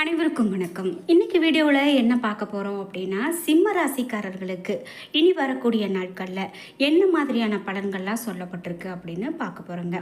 அனைவருக்கும் வணக்கம். இன்னைக்கு வீடியோவில் என்ன பார்க்க போகிறோம் அப்படின்னா, சிம்ம ராசிக்காரர்களுக்கு இனி வரக்கூடிய நாட்களில் என்ன மாதிரியான பலன்கள்லாம் சொல்லப்பட்டிருக்கு அப்படின்னு பார்க்க போகிறோங்க.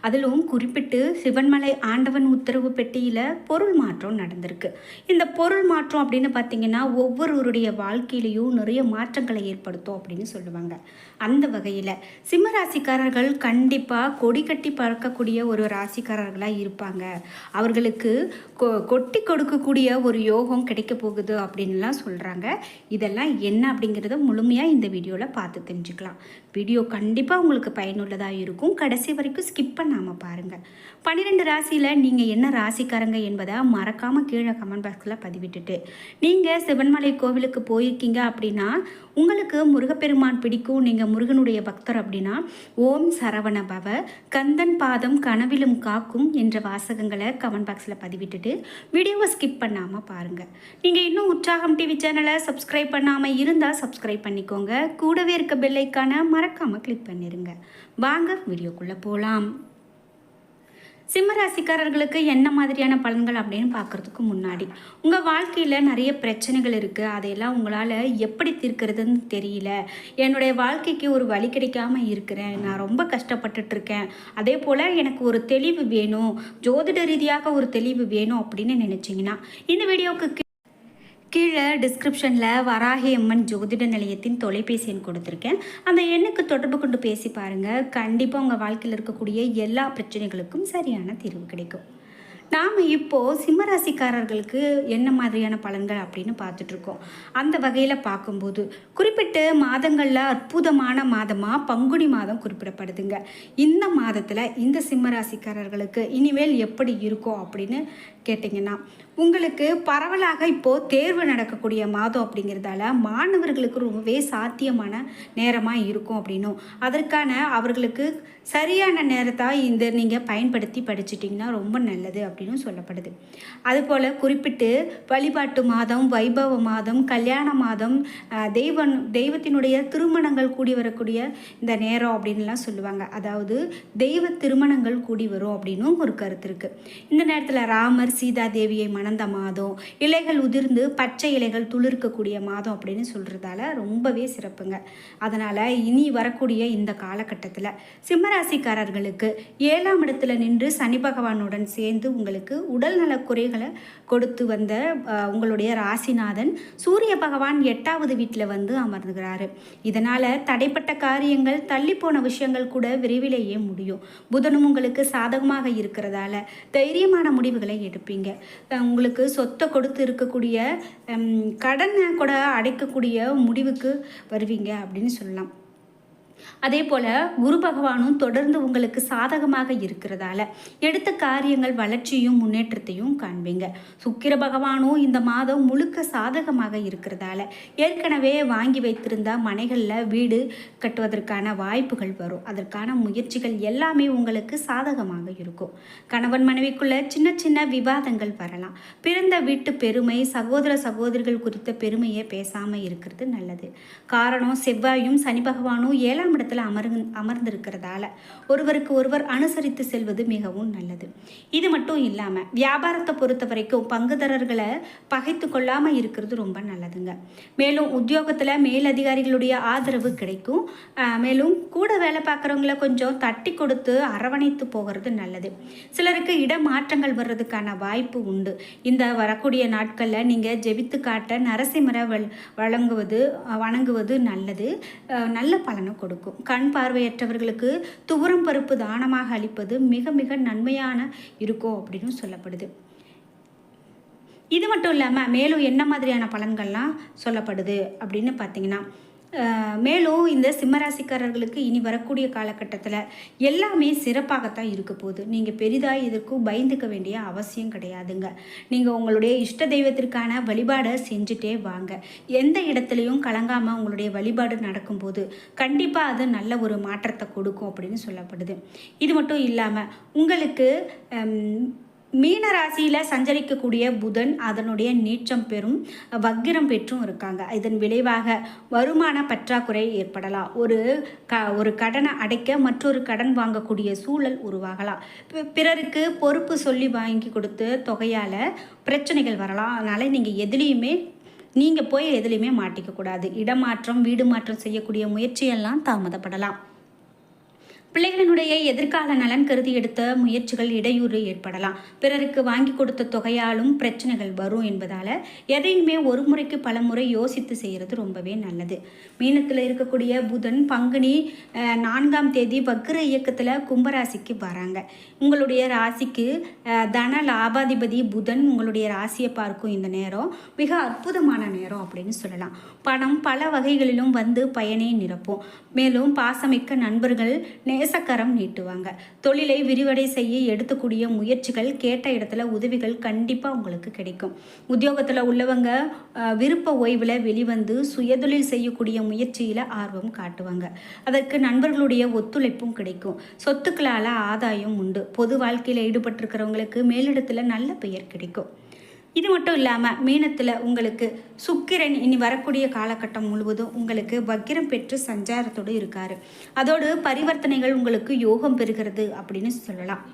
அதிலும் குறிப்பிட்டு சிவன்மலை ஆண்டவன் உத்தரவு பெட்டியில் பொருள் மாற்றம் நடந்திருக்கு. இந்த பொருள் மாற்றம் அப்படின்னு பார்த்தீங்கன்னா, ஒவ்வொருவருடைய வாழ்க்கையிலையும் நிறைய மாற்றங்களை ஏற்படுத்தும் அப்படின்னு சொல்லுவாங்க. அந்த வகையில் சிம்ம ராசிக்காரர்கள் கண்டிப்பாக கொடி கட்டி பறக்கக்கூடிய ஒரு ராசிக்காரர்களாக இருப்பாங்க. அவர்களுக்கு கொட்டி கொடுக்கக்கூடிய ஒரு யோகம் கிடைக்க போகுது அப்படின்லாம் சொல்கிறாங்க. இதெல்லாம் என்ன அப்படிங்கிறத முழுமையாக இந்த வீடியோவில் பார்த்து தெரிஞ்சுக்கலாம். வீடியோ கண்டிப்பாக உங்களுக்கு பயனுள்ளதாக இருக்கும். கடைசி வரைக்கும் ஸ்கிப் பண்ணாமல் பாருங்கள். 12 ராசியில் நீங்கள் என்ன ராசிக்காரங்க என்பதை மறக்காமல் கீழே கமெண்ட் பாக்ஸில் பதிவிட்டுட்டு, நீங்கள் சிவன்மலை கோவிலுக்கு போயிருக்கீங்க அப்படின்னா உங்களுக்கு முருகப்பெருமான் பிடிக்கும், நீங்கள் முருகனுடைய பக்தர் அப்படின்னா ஓம் சரவண பவ, கந்தன் பாதம் கனவிலும் காக்கும் என்ற வாசகங்களை கமெண்ட் பாக்ஸில் பதிவிட்டுட்டு வீடியோவை ஸ்கிப் பண்ணாமல் பாருங்கள். நீங்கள் இன்னும் உற்சாகம் டிவி சேனலை சப்ஸ்கிரைப் பண்ணாமல் இருந்தால் சப்ஸ்கிரைப் பண்ணிக்கோங்க. கூடவே இருக்க பெல் ஐக்கானை மறக்காமல் கிளிக் பண்ணிடுங்க. வாங்க வீடியோக்குள்ளே போகலாம். சிம்மராசிக்காரர்களுக்கு என்ன மாதிரியான பலன்கள் அப்படின்னு பார்க்குறதுக்கு முன்னாடி, உங்கள் வாழ்க்கையில் நிறைய பிரச்சனைகள் இருக்குது. அதையெல்லாம் உங்களால் எப்படி தீர்க்கிறதுன்னு தெரியல, என்னுடைய வாழ்க்கைக்கு ஒரு வழி கிடைக்காமல் இருக்கிறேன், நான் ரொம்ப கஷ்டப்பட்டுட்ருக்கேன், அதே போல் எனக்கு ஒரு தெளிவு வேணும், ஜோதிட ரீதியாக ஒரு தெளிவு வேணும் அப்படின்னு நினச்சிங்கன்னா இந்த வீடியோவுக்கு கீழே டிஸ்கிரிப்ஷனில் வராகி அம்மன் ஜோதிட நிலையத்தின் தொலைபேசி எண் கொடுத்துருக்கேன். அந்த எண்ணுக்கு தொடர்பு கொண்டு பேசி பாருங்கள். கண்டிப்பாக உங்கள் வாழ்க்கையில் இருக்கக்கூடிய எல்லா பிரச்சனைகளுக்கும் சரியான தீர்வு கிடைக்கும். நாம் இப்போது சிம்மராசிக்காரர்களுக்கு என்ன மாதிரியான பலன்கள் அப்படின்னு பார்த்துட்ருக்கோம். அந்த வகையில் பார்க்கும்போது குறிப்பிட்ட மாதங்களில் அற்புதமான மாதமாக பங்குனி மாதம் குறிப்பிடப்படுதுங்க. இந்த மாதத்தில் இந்த சிம்மராசிக்காரர்களுக்கு இனிமேல் எப்படி இருக்கும் அப்படின்னு கேட்டிங்கன்னா, உங்களுக்கு பரவலாக இப்போது தேர்வு நடக்கக்கூடிய மாதம் அப்படிங்கிறதால மாணவர்களுக்கு ரொம்பவே சாத்தியமான நேரமாக இருக்கும் அப்படின்னும், அதற்கான அவர்களுக்கு சரியான நேரத்தை இந்த நீங்கள் பயன்படுத்தி படிச்சிட்டிங்கன்னா ரொம்ப நல்லது அப்படின்னு சொல்லப்படுது. அதுபோல் குறிப்பிட்டு வழிபாட்டு மாதம், வைபவ மாதம், கல்யாண மாதம், தெய்வத்தினுடைய திருமணங்கள் கூடி வரக்கூடிய இந்த நேரம் அப்படின்லாம் சொல்லுவாங்க. அதாவது தெய்வ திருமணங்கள் கூடி வரும் அப்படின்னும் ஒரு கருத்து இருக்குது. இந்த நேரத்தில் ராமர் சீதா தேவியை மணந்த மாதம், இலைகள் உதிர்ந்து பச்சை இலைகள் துளிர்க்கக்கூடிய மாதம் அப்படின்னு சொல்கிறதால ரொம்பவே சிறப்புங்க. அதனால் இனி வரக்கூடிய இந்த காலகட்டத்தில் சிம்மராசிக்காரர்களுக்கு 7ஆம் இடத்துல நின்று சனி பகவானுடன் சேர்ந்து உங்களுக்கு உடல் நல குறைகளை கொடுத்து வந்த உங்களுடைய ராசிநாதன் சூரிய பகவான் 8வது வீட்டில் வந்து அமர்ந்துகிறாரு. இதனால் தடைப்பட்ட காரியங்கள், தள்ளி போன விஷயங்கள் கூட விரைவிலேயே முடியும். புதனும் உங்களுக்கு சாதகமாக இருக்கிறதால தைரியமான முடிவுகளை எடுப்பீங்க. உங்களுக்கு சொத்தை கொடுத்து இருக்கக்கூடிய கடனை கூட அடைக்கக்கூடிய முடிவுக்கு வருவீங்க அப்படின்னு சொல்லலாம். அதே போல் குரு பகவானும் தொடர்ந்து உங்களுக்கு சாதகமாக இருக்கிறதால எடுத்த காரியங்கள் வளர்ச்சியும் முன்னேற்றத்தையும் காண்பீங்க. சுக்கிர பகவானும் இந்த மாதம் முழுக்க சாதகமாக இருக்கிறதால ஏற்கனவே வாங்கி வைத்திருந்த மனைகளில் வீடு கட்டுவதற்கான வாய்ப்புகள் வரும். அதற்கான முயற்சிகள் எல்லாமே உங்களுக்கு சாதகமாக இருக்கும். கணவன் மனைவிக்குள்ள சின்ன சின்ன விவாதங்கள் வரலாம். பிறந்த வீட்டு பெருமை, சகோதர சகோதரிகள் குறித்த பெருமையை பேசாமல் இருக்கிறது நல்லது. காரணம் செவ்வாயும் சனி பகவானும் 7ஆம் இடத்துல அமர்ந்திருக்கிறதால ஒருவருக்கு ஒருவர் அனுசரித்து செல்வது மிகவும் நல்லது. இது மட்டும் இல்லாமல் வியாபாரத்தை பொறுத்த வரைக்கும் பங்குதாரர்களை பகைத்து கொள்ளாமல் இருக்கிறது ரொம்ப நல்லதுங்க. மேலும் உத்தியோகத்தில் மேலதிகாரிகளுடைய ஆதரவு கிடைக்கும். மேலும் கூட வேலை பார்க்குறவங்கள கொஞ்சம் தட்டி கொடுத்து அரவணைத்து போகிறது நல்லது. சிலருக்கு இடமாற்றங்கள் வர்றதுக்கான வாய்ப்பு உண்டு. இந்த வரக்கூடிய நாட்களில் நீங்கள் ஜெபித்து காட்ட நரசிம்மரை வணங்குவது நல்லது, நல்ல பலனை கொடுக்கும். கண் பார்வையற்றவர்களுக்கு துவரம் பருப்பு தானமாக அளிப்பது மிக மிக நன்மையான இருக்கும் அப்படின்னு சொல்லப்படுது. இது மட்டும் இல்லாமல் மேலும் என்ன மாதிரியான பலன்கள்லாம் சொல்லப்படுது அப்படின்னு பார்த்தீங்கன்னா, மேலும் இந்த சிம்மராசிக்காரர்களுக்கு இனி வரக்கூடிய காலகட்டத்தில் எல்லாமே சிறப்பாகத்தான் இருக்க போகுது. நீங்கள் பெரிதாக இதற்கும் பயந்துக்க வேண்டிய அவசியம் கிடையாதுங்க. நீங்கள் உங்களுடைய இஷ்ட தெய்வத்திற்கான வழிபாடை செஞ்சுட்டே வாங்க. எந்த இடத்துலையும் கலங்காமல் உங்களுடைய வழிபாடு நடக்கும்போது கண்டிப்பாக அது நல்ல ஒரு மாற்றத்தை கொடுக்கும் அப்படின்னு சொல்லப்படுது. இது மட்டும் இல்லாமல் உங்களுக்கு மீன ராசியில் சஞ்சரிக்கக்கூடிய புதன் அதனுடைய நீச்சம் பெறும் வக்கிரம் பெற்றும் இருக்காங்க. இதன் விளைவாக வருமான பற்றாக்குறை ஏற்படலாம். ஒரு கடனை அடைக்க மற்றொரு கடன் வாங்கக்கூடிய சூழல் உருவாகலாம். பிறருக்கு பொறுப்பு சொல்லி வாங்கி கொடுத்து தொகையால் பிரச்சனைகள் வரலாம். அதனால் நீங்கள் போய் எதுலேயுமே மாட்டிக்கக்கூடாது. இடமாற்றம் வீடு மாற்றம் செய்யக்கூடிய முயற்சியெல்லாம் தாமதப்படலாம். பிள்ளைகளினுடைய எதிர்கால நலன் கருதி எடுத்த முயற்சிகள் இடையூறு ஏற்படலாம். பிறருக்கு வாங்கி கொடுத்த தொகையாலும் பிரச்சனைகள் வரும் என்பதால் எதையுமே ஒரு முறைக்கு பல முறை யோசித்து செய்கிறது ரொம்பவே நல்லது. மீனத்தில் இருக்கக்கூடிய புதன் பங்குனி 4ஆம் தேதி வக்ர இயக்கத்தில் கும்பராசிக்கு வராங்க. உங்களுடைய ராசிக்கு தன லாபாதிபதி புதன் உங்களுடைய ராசியை பார்க்கும் இந்த நேரம் மிக அற்புதமான நேரம் அப்படின்னு சொல்லலாம். பணம் பல வகைகளிலும் வந்து பயனை நிரப்பும். மேலும் பாசமிக்க நண்பர்கள் நேசக்கரம் நீட்டுவாங்க. தொழிலை விரிவடை செய்ய எடுத்துக்கூடிய முயற்சிகள் கேட்ட இடத்துல உதவிகள் கண்டிப்பாக உங்களுக்கு கிடைக்கும். உத்தியோகத்தில் உள்ளவங்க விருப்ப ஓய்வில் வெளிவந்து சுயதொழில் செய்யக்கூடிய முயற்சியில் ஆர்வம் காட்டுவாங்க. அதற்கு நண்பர்களுடைய ஒத்துழைப்பும் கிடைக்கும். சொத்துக்களால் ஆதாயம் உண்டு. பொது வாழ்க்கையில் ஈடுபட்டிருக்கிறவங்களுக்கு மேலிடத்தில் நல்ல பெயர் கிடைக்கும். இது மட்டும் இல்லாமல் மீனத்தில் உங்களுக்கு சுக்கிரன் இனி வரக்கூடிய காலகட்டம் முழுவதும் உங்களுக்கு வக்கிரம் பெற்று சஞ்சாரத்தோடு இருக்கார். அதோடு பரிவர்த்தனைகள் உங்களுக்கு யோகம் பெறுகிறது அப்படின்னு சொல்லலாம்.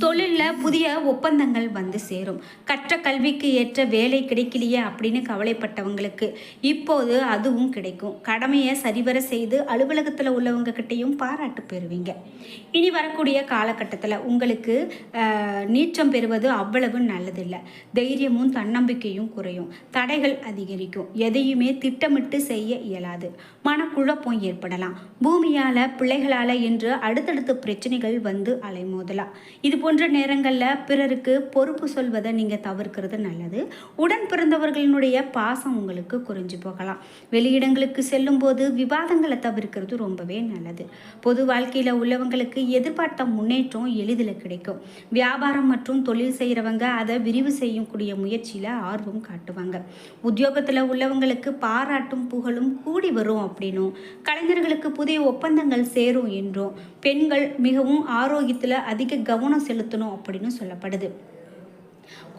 தொழிலில் புதிய ஒப்பந்தங்கள் வந்து சேரும். கற்ற கல்விக்கு ஏற்ற வேலை கிடைக்கலையே அப்படின்னு கவலைப்பட்டவங்களுக்கு இப்போது அதுவும் கிடைக்கும். கடமையை சரிவர செய்து அலுவலகத்தில் உள்ளவங்க கிட்டையும் பாராட்டு பெறுவீங்க. இனி வரக்கூடிய காலகட்டத்தில் உங்களுக்கு நீச்சம் பெறுவது அவ்வளவு நல்லதில்லை. தைரியமும் தன்னம்பிக்கையும் குறையும். தடைகள் அதிகரிக்கும். எதையுமே திட்டமிட்டு செய்ய இயலாது. மனக்குழப்பம் ஏற்படலாம். பூமியால் பிள்ளைகளால் என்று அடுத்தடுத்த பிரச்சனைகள் வந்து அலைமோதலாம். இது போன்ற நேரங்களில் பிறருக்கு பொறுப்பு சொல்வதை நீங்கள் தவிர்க்கிறது நல்லது. உடன் பிறந்தவர்களினுடைய பாசம் உங்களுக்கு குறைஞ்சு போகலாம். வெளியிடங்களுக்கு செல்லும்போது விவாதங்களை தவிர்க்கிறது ரொம்பவே நல்லது. பொது வாழ்க்கையில் உள்ளவங்களுக்கு எதிர்பார்த்த முன்னேற்றம் எளிதில் கிடைக்கும். வியாபாரம் மற்றும் தொழில் செய்கிறவங்க அதை விரிவு செய்யக்கூடிய முயற்சியில் ஆர்வம் காட்டுவாங்க. உத்தியோகத்தில் உள்ளவங்களுக்கு பாராட்டும் புகழும் கூடி வரும் அப்படின்னும், கலைஞர்களுக்கு புதிய ஒப்பந்தங்கள் சேரும் என்றும், பெண்கள் மிகவும் ஆரோக்கியத்தில் அதிக கவனம் செலுத்தணும் அப்படின்னு சொல்லப்படுது.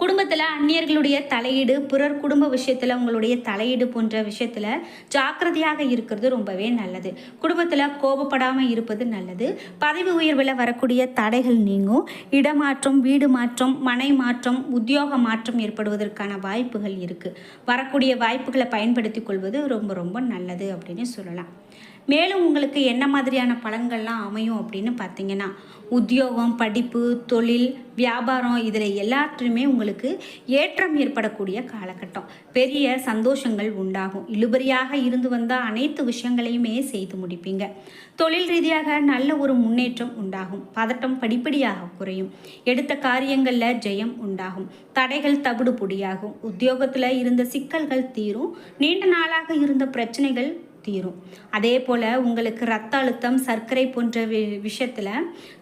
குடும்பத்தில் அந்நியர்களுடைய தலையீடு, பிறர் குடும்ப விஷயத்தில் உங்களுடைய தலையீடு போன்ற விஷயத்தில் ஜாக்கிரதையாக இருக்கிறது ரொம்பவே நல்லது. குடும்பத்தில் கோபப்படாமல் இருப்பது நல்லது. பதவி உயர்வில் வரக்கூடிய தடைகள் நீங்கும். இடமாற்றம், வீடு மாற்றம், மனை மாற்றம், உத்தியோக மாற்றம் ஏற்படுவதற்கான வாய்ப்புகள் இருக்குது. வரக்கூடிய வாய்ப்புகளை பயன்படுத்தி கொள்வது ரொம்ப ரொம்ப நல்லது அப்படின்னு சொல்லலாம். மேலும் உங்களுக்கு என்ன மாதிரியான பலன்கள்லாம் அமையும் அப்படின்னு பார்த்தீங்கன்னா, உத்தியோகம், படிப்பு, தொழில், வியாபாரம் இதில் எல்லாத்துலேயுமே உங்களுக்கு ஏற்றம் ஏற்படக்கூடிய காலகட்டம். பெரிய சந்தோஷங்கள் உண்டாகும். இழுபறியாக இருந்து வந்த அனைத்து விஷயங்களையுமே செய்து முடிப்பீங்க. தொழில் ரீதியாக நல்ல ஒரு முன்னேற்றம் உண்டாகும். பதட்டம் படிப்படியாக குறையும். எடுத்த காரியங்களில் ஜெயம் உண்டாகும். தடைகள் தவிடுபொடியாகும். உத்தியோகத்தில் இருந்த சிக்கல்கள் தீரும். நீண்ட நாளாக இருந்த பிரச்சனைகள் தீரும். அதே போல் உங்களுக்கு ரத்த அழுத்தம், சர்க்கரை போன்ற விஷயத்தில்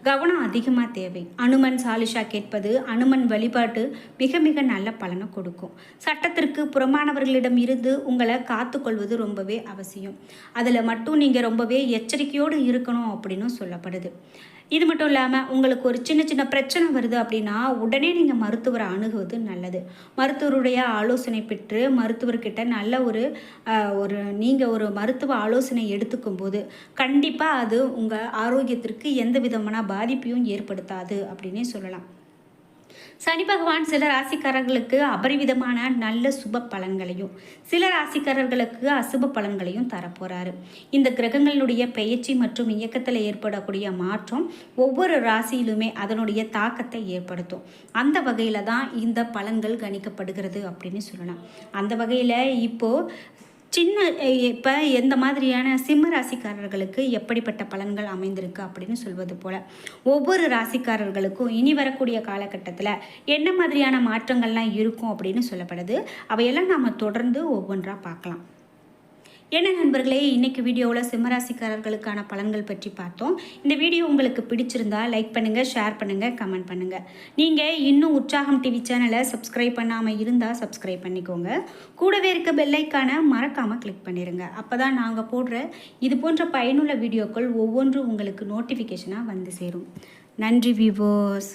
கவனம் அதிகமாக தேவை. அனுமன் சாலிஷா கேட்பது, அனுமன் வழிபாட்டு மிக மிக நல்ல பலனை கொடுக்கும். சட்டத்திற்கு புறமானவர்களிடம் இருந்து உங்களை காத்துக்கொள்வது ரொம்பவே அவசியம். அதில் மட்டும் நீங்கள் ரொம்பவே எச்சரிக்கையோடு இருக்கணும் அப்படின்னு சொல்லப்படுது. இது மட்டும் இல்லாமல் உங்களுக்கு ஒரு சின்ன சின்ன பிரச்சனை வருது அப்படின்னா உடனே நீங்கள் மருத்துவரை அணுகுவது நல்லது. மருத்துவருடைய ஆலோசனை பெற்று மருத்துவர்கிட்ட நல்ல நீங்கள் ஒரு மருத்துவ ஆலோசனை எடுத்துக்கும் போது கண்டிப்பாக அது உங்கள் ஆரோக்கியத்திற்கு எந்த விதமான பாதிப்பையும் ஏற்படுத்தாது அப்படின்னே சொல்லலாம். சனி பகவான் சில ராசிக்காரர்களுக்கு அபரிவிதமான நல்ல சுப பலன்களையும், சில ராசிக்காரர்களுக்கு அசுப பலன்களையும் தரப்போறாரு. இந்த கிரகங்களுடைய பெயர்ச்சி மற்றும் இயக்கத்தில் ஏற்படக்கூடிய மாற்றம் ஒவ்வொரு ராசியிலுமே அதனுடைய தாக்கத்தை ஏற்படுத்தும். அந்த வகையில் தான் இந்த பலன்கள் கணிக்கப்படுகிறது அப்படின்னு சொல்லலாம். அந்த வகையில் இப்போது இப்போ எந்த மாதிரியான சிம்ம ராசிக்காரர்களுக்கு எப்படிப்பட்ட பலன்கள் அமைந்திருக்கு அப்படின்னு சொல்வது போல் ஒவ்வொரு ராசிக்காரர்களுக்கும் இனி வரக்கூடிய காலகட்டத்தில் என்ன மாதிரியான மாற்றங்கள்லாம் இருக்கும் அப்படின்னு சொல்லப்படுது. அவையெல்லாம் நாம் தொடர்ந்து ஒவ்வொன்றா பார்க்கலாம். என்ன நண்பர்களே, இன்றைக்கி வீடியோவில் சிம்மராசிக்காரர்களுக்கான பலன்கள் பற்றி பார்த்தோம். இந்த வீடியோ உங்களுக்கு பிடிச்சிருந்தா லைக் பண்ணுங்கள், ஷேர் பண்ணுங்கள், கமெண்ட் பண்ணுங்கள். நீங்கள் இன்னும் உற்சாகம் டிவி சேனலை சப்ஸ்கிரைப் பண்ணாமல் இருந்தால் சப்ஸ்கிரைப் பண்ணிக்கோங்க. கூடவே இருக்க பெல்லைக்கான மறக்காமல் கிளிக் பண்ணிடுங்க. அப்போ தான் நாங்கள் போடுற இது போன்ற பயனுள்ள வீடியோக்கள் ஒவ்வொன்றும் உங்களுக்கு நோட்டிஃபிகேஷனாக வந்து சேரும். நன்றி வியூவர்ஸ்.